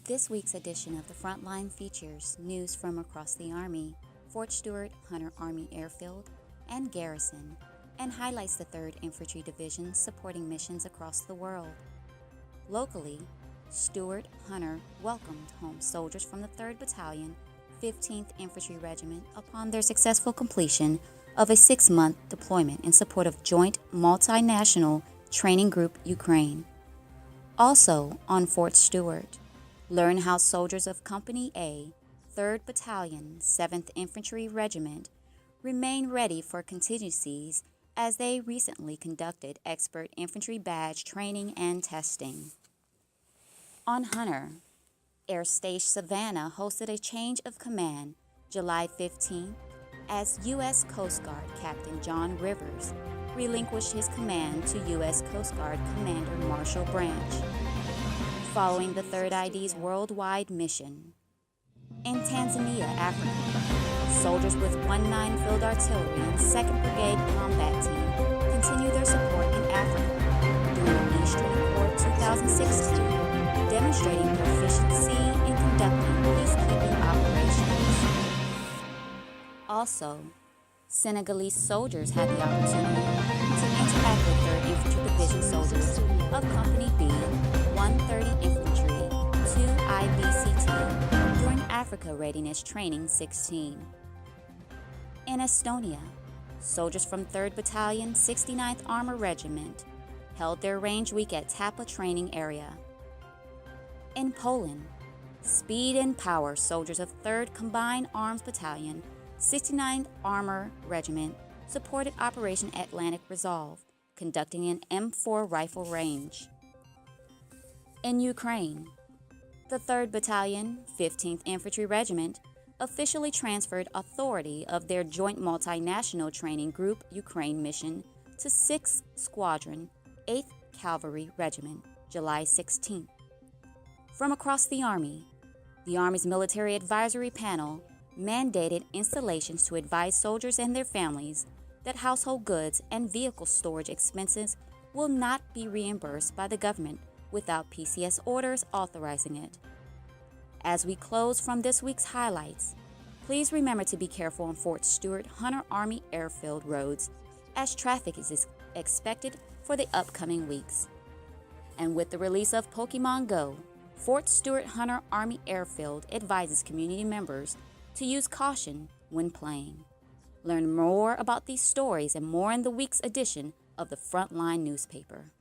This week's edition of the Frontline features news from across the Army, Fort Stewart, Hunter Army Airfield, and Garrison, and highlights the 3rd Infantry Division supporting missions across the world. Locally, Stewart Hunter welcomed home soldiers from the 3rd Battalion, 15th Infantry Regiment upon their successful completion of a 6-month deployment in support of Joint Multinational Training Group Ukraine. Also on Fort Stewart, learn how soldiers of Company A, 3rd Battalion, 7th Infantry Regiment remain ready for contingencies as they recently conducted expert infantry badge training and testing. On Hunter, Air Station Savannah hosted a change of command July 15th as U.S. Coast Guard Captain John Rivers relinquished his command to U.S. Coast Guard Commander Marshall Branch, following the 3rd ID's worldwide mission. In Tanzania, Africa, soldiers with 19 Field Artillery and 2nd Brigade Combat Team continue their support in Africa during the Ministry Corps 2016, demonstrating proficiency in conducting peacekeeping operations. Also, Senegalese soldiers had the opportunity to interact with 3rd Infantry Division soldiers of Company B, 130 Infantry, 2 IBCT during Africa Readiness Training 16. In Estonia, soldiers from 3rd Battalion, 69th Armored Regiment held their range week at Tapa Training Area. In Poland, Speed and Power soldiers of 3rd Combined Arms Battalion, 69th Armored Regiment supported Operation Atlantic Resolve, conducting an M4 rifle range. In Ukraine, the 3rd Battalion, 15th Infantry Regiment officially transferred authority of their Joint Multinational Training Group Ukraine mission to 6th Squadron, 8th Cavalry Regiment, July 16th. From across the Army's Military Advisory Panel mandated installations to advise soldiers and their families that household goods and vehicle storage expenses will not be reimbursed by the government without PCS orders authorizing it. As we close from this week's highlights, please remember to be careful on Fort Stewart Hunter Army Airfield roads as traffic is expected for the upcoming weeks. And with the release of Pokemon Go, Fort Stewart Hunter Army Airfield advises community members to use caution when playing. Learn more about these stories and more in the week's edition of the Frontline Newspaper.